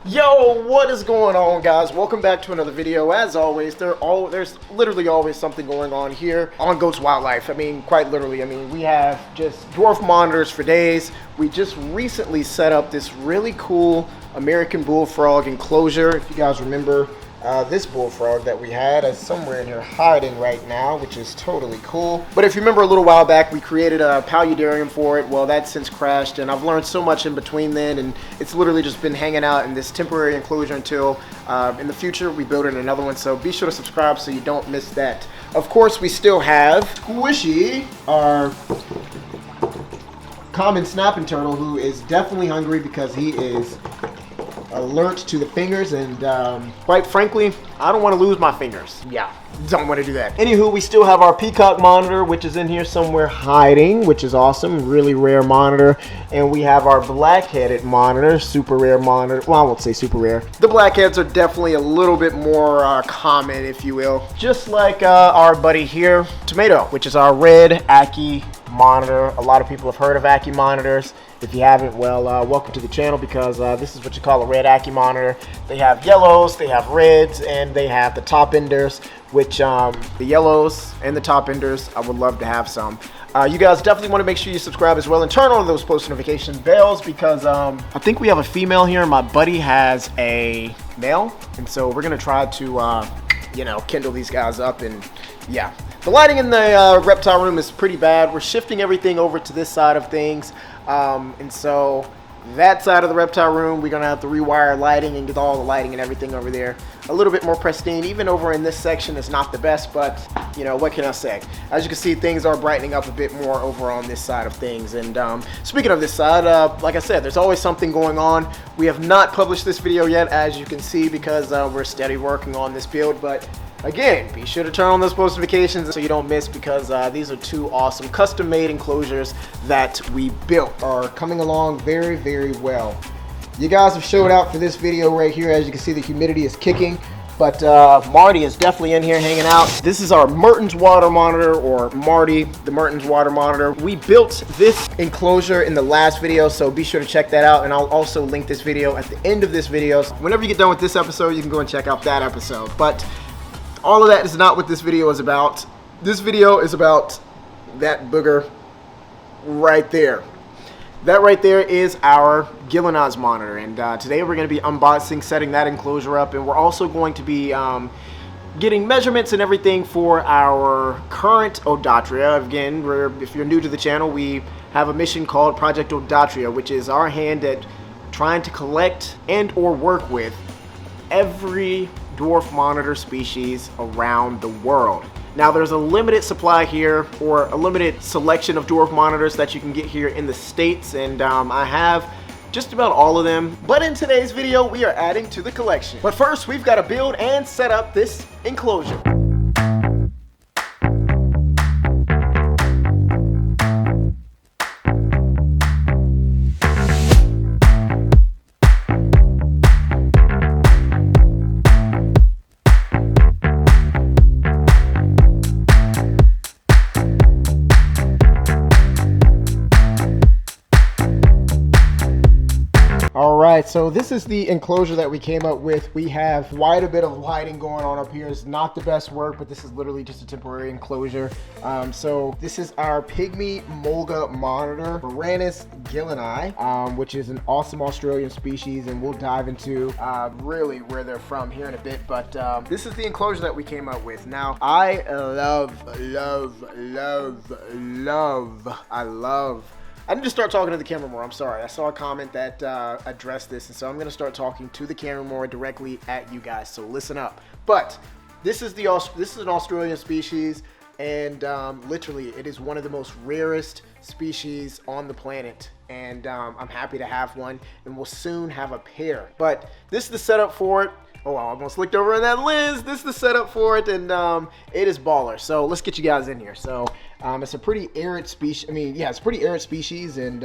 Yo, what is going on, guys? Welcome back to another video. As always, there's literally always something going on here on Goats Wildlife. I mean, quite literally. I mean, we have just dwarf monitors for days. We just recently set up this really cool American bullfrog enclosure. If you guys remember, this bullfrog that we had is somewhere in here hiding right now, which is totally cool. But if you remember a little while back, we created a paludarium for it. Well, that's since crashed, and I've learned so much in between then, and it's literally just been hanging out in this temporary enclosure until in the future we build in another one. So be sure to subscribe so you don't miss that. Of course, we still have Squishy, our common snapping turtle, who is definitely hungry because he is alert to the fingers, and quite frankly, I don't want to lose my fingers. Yeah, don't want to do that. Anywho, we still have our peacock monitor, which is in here somewhere hiding, which is awesome. Really rare monitor. And we have our black-headed monitor, super rare monitor. Well, I won't say super rare. The blackheads are definitely a little bit more common, if you will. Just like our buddy here, Tomato, which is our red Ackie monitor. A lot of people have heard of Ackie monitors. If you haven't, well, welcome to the channel, because this is what you call a red Ackie monitor. They have yellows, they have reds, and they have the top enders, which the yellows and the top enders, I would love to have some. You guys definitely want to make sure you subscribe as well and turn on those post notification bells, because I think we have a female here. My buddy has a male, and so we're going to try to, you know, kindle these guys up. And yeah, the lighting in the reptile room is pretty bad. We're shifting everything over to this side of things. And so that side of the reptile room, we're gonna have to rewire lighting and get all the lighting and everything over there a little bit more pristine. Even over in this section is not the best, but you know, what can I say? As you can see, things are brightening up a bit more over on this side of things. And speaking of this side, like I said, there's always something going on. We have not published this video yet, as you can see, because we're steady working on this build. But again, be sure to turn on those post notifications so you don't miss, because these are two awesome custom-made enclosures that we built. Are coming along very, very well. You guys have showed out for this video right here. As you can see, the humidity is kicking, but Marty is definitely in here hanging out. This is our Mertens water monitor, or Marty, the Mertens water monitor. We built this enclosure in the last video, so be sure to check that out, and I'll also link this video at the end of this video. So whenever you get done with this episode, you can go and check out that episode. But all of that is not what this video is about. This video is about that booger right there. That right there is our Gilleni monitor, and today we're going to be unboxing, setting that enclosure up, and we're also going to be getting measurements and everything for our current Odatria. Again, if you're new to the channel, we have a mission called Project Odatria, which is our hand at trying to collect and or work with every dwarf monitor species around the world. Now, there's a limited supply here, or a limited selection of dwarf monitors that you can get here in the States, and I have just about all of them. But in today's video, we are adding to the collection. But first, we've got to build and set up this enclosure. Alright, so this is the enclosure that we came up with. We have quite a bit of lighting going on up here. It's not the best work, but this is literally just a temporary enclosure. So this is our pygmy mulga monitor, Varanus Gilleni, which is an awesome Australian species, and we'll dive into really where they're from here in a bit. But this is the enclosure that we came up with. Now, I I need to start talking to the camera more. I'm sorry. I saw a comment that addressed this, and so I'm going to start talking to the camera more directly at you guys. So listen up. But this is an Australian species, and literally, it is one of the most rarest species on the planet. And I'm happy to have one, and we'll soon have a pair. But this is the setup for it. Oh, I almost looked over in that lens. This is the setup for it, and it is baller. So let's get you guys in here. So It's a pretty arid species. I mean, yeah, it's a pretty arid species, and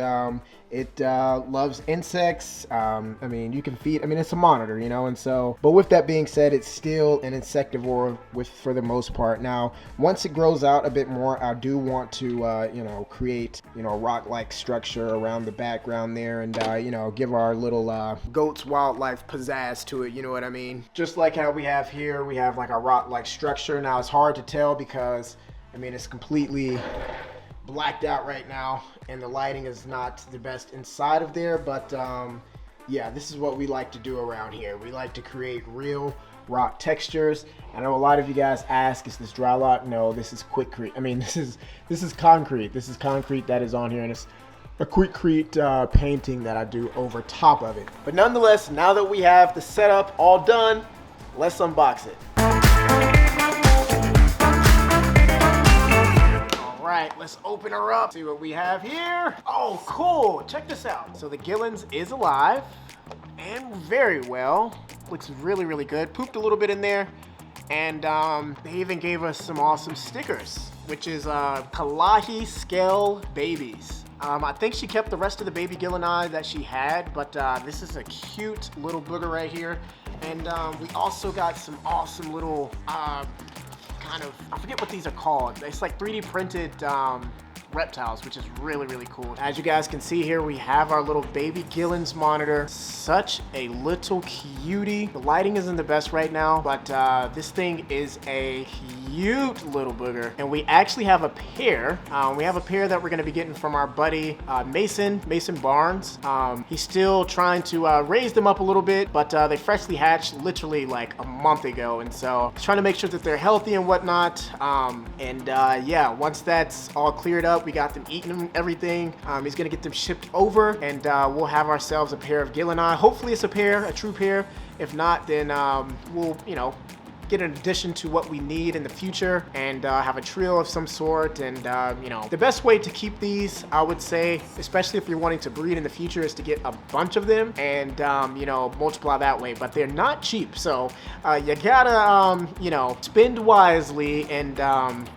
it loves insects. I mean, you can feed. I mean, it's a monitor, you know, and so. But with that being said, it's still an insectivore for the most part. Now, once it grows out a bit more, I do want to, you know, create, you know, a rock-like structure around the background there, and you know, give our little goats wildlife pizzazz to it. You know what I mean? Just like how we have here, we have like a rock-like structure. Now, it's hard to tell because, I mean, it's completely blacked out right now and the lighting is not the best inside of there, but yeah, this is what we like to do around here. We like to create real rock textures. I know a lot of you guys ask, is this dry lot? No, this is quickcrete. I mean, this is concrete. This is concrete that is on here, and it's a quickcrete painting that I do over top of it. But nonetheless, now that we have the setup all done, let's unbox it. All right, let's open her up, see what we have here. Oh, cool, check this out. So the Gillens is alive and very well. Looks really, really good. Pooped a little bit in there. And they even gave us some awesome stickers, which is Kalahi Scale Babies. I think she kept the rest of the baby Gilleni that she had, but this is a cute little booger right here. And we also got some awesome little kind of, I forget what these are called. It's like 3D printed reptiles, which is really, really cool. As you guys can see here, we have our little baby Gillen's monitor. Such a little cutie. The lighting isn't the best right now, but this thing is a cute little booger. And we actually have a pair. We have a pair that we're gonna be getting from our buddy Mason Barnes. He's still trying to raise them up a little bit, but they freshly hatched literally like a month ago. And so he's trying to make sure that they're healthy and whatnot. Yeah, once that's all cleared up, we got them eating and everything. He's gonna get them shipped over, and we'll have ourselves a pair of Gilleni. Hopefully it's a true pair. If not, then we'll, you know, get an addition to what we need in the future, and have a trio of some sort. And you know, the best way to keep these, I would say, especially if you're wanting to breed in the future, is to get a bunch of them and you know, multiply that way. But they're not cheap, so you gotta you know, spend wisely and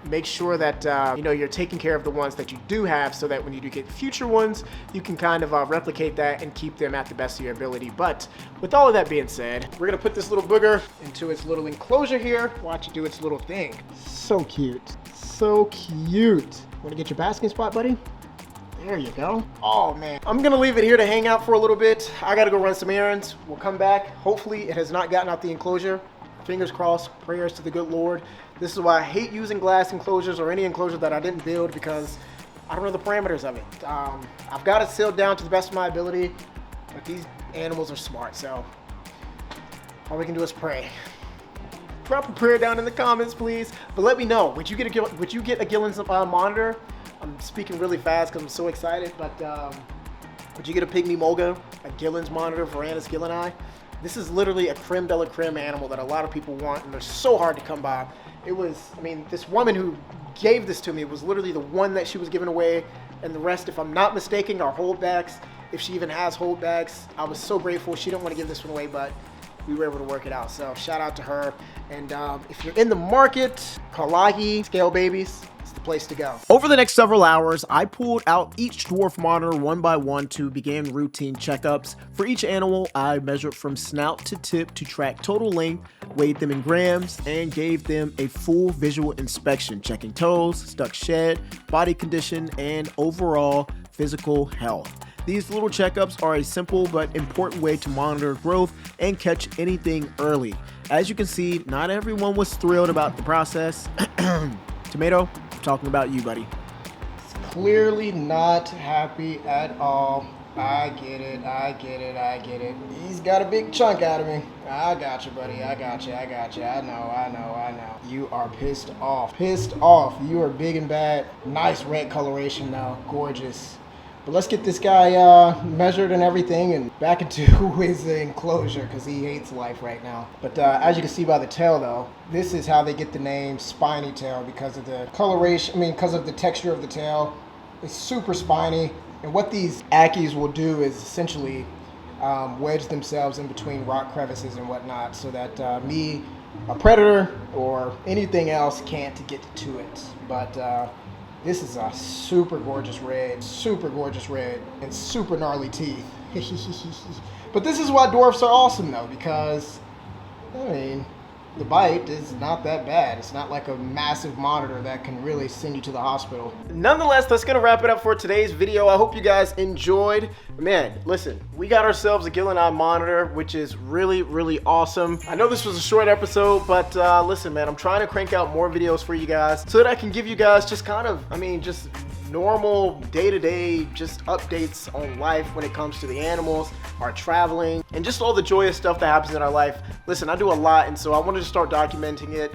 make sure that you know, you're taking care of the ones that you do have, so that when you do get future ones, you can kind of replicate that and keep them at the best of your ability. But with all of that being said, we're gonna put this little booger into its little enclosure here. Watch it do its little thing. So cute. So cute. Want to get your basking spot, buddy? There you go. Oh man. I'm gonna leave it here to hang out for a little bit. I gotta go run some errands. We'll come back. Hopefully it has not gotten out the enclosure. Fingers crossed. Prayers to the good Lord. This is why I hate using glass enclosures or any enclosure that I didn't build, because I don't know the parameters of it. I've got it sealed down to the best of my ability, but these animals are smart, so all we can do is pray. Drop a prayer down in the comments, please. But let me know, would you get a Gillen's monitor? I'm speaking really fast because I'm so excited, but would you get a Pygmy Mulga, a Gillen's monitor, Varanus Gilleni? This is literally a creme de la creme animal that a lot of people want, and they're so hard to come by. It was, I mean, this woman who gave this to me was literally the one that she was giving away, and the rest, if I'm not mistaken, are holdbacks. If she even has holdbacks, I was so grateful. She didn't want to give this one away, but we were able to work it out. So shout out to her. And if you're in the market, Kalahi Scale Babies, it's the place to go. Over the next several hours, I pulled out each dwarf monitor one by one to begin routine checkups. For each animal, I measured from snout to tip to track total length, weighed them in grams, and gave them a full visual inspection, checking toes, stuck shed, body condition, and overall physical health. These little checkups are a simple but important way to monitor growth and catch anything early. As you can see, not everyone was thrilled about the process. Tomato, I'm talking about you, buddy. It's clearly not happy at all. I get it, I get it, I get it. He's got a big chunk out of me. I got you, buddy, I got you, I got you. I know. You are pissed off. Pissed off. You are big and bad. Nice red coloration though, gorgeous. But let's get this guy measured and everything and back into his enclosure, because he hates life right now. But as you can see by the tail though, this is how they get the name spiny tail, because of the coloration, I mean, because of the texture of the tail. It's super spiny. And what these Ackies will do is essentially wedge themselves in between rock crevices and whatnot, so that a predator or anything else can't get to it. But This is a super gorgeous red, and super gnarly teeth. But this is why dwarfs are awesome though, because, I mean, the bite is not that bad. It's not like a massive monitor that can really send you to the hospital. Nonetheless, that's gonna wrap it up for today's video. I hope you guys enjoyed. Man, listen, we got ourselves a Gilleni monitor, which is really, really awesome. I know this was a short episode, but listen, man, I'm trying to crank out more videos for you guys so that I can give you guys just kind of, I mean, just normal day-to-day just updates on life when it comes to the animals, our traveling, and just all the joyous stuff that happens in our life. Listen, I do a lot, and so I wanted to start documenting it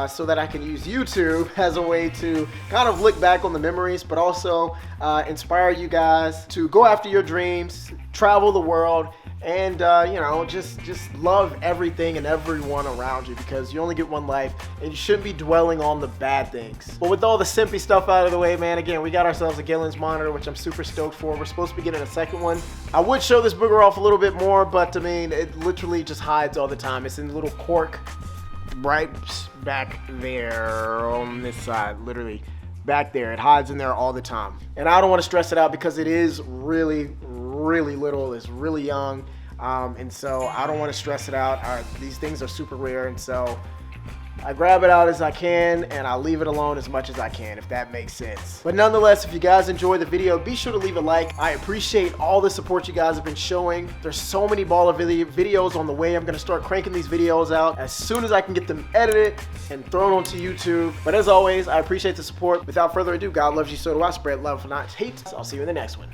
so that I can use YouTube as a way to kind of look back on the memories, but also inspire you guys to go after your dreams, travel the world, and you know, just love everything and everyone around you, because you only get one life and you shouldn't be dwelling on the bad things. But with all the simpy stuff out of the way, man, again, we got ourselves a Gillen's monitor, which I'm super stoked for. We're supposed to be getting a second one. I would show this booger off a little bit more, but I mean, it literally just hides all the time. It's in a little cork right back there on this side, literally back there. It hides in there all the time, and I don't want to stress it out because it is really little. It's really young, and so I don't want to stress it out. These things are super rare, and so I grab it out as I can and I leave it alone as much as I can, if that makes sense. But nonetheless, if you guys enjoyed the video, be sure to leave a like. I appreciate all the support you guys have been showing. There's so many baller videos on the way. I'm gonna start cranking these videos out as soon as I can get them edited and thrown onto YouTube. But as always, I appreciate the support. Without further ado, God loves you, so do I. Spread love, not hate. I'll see you in the next one.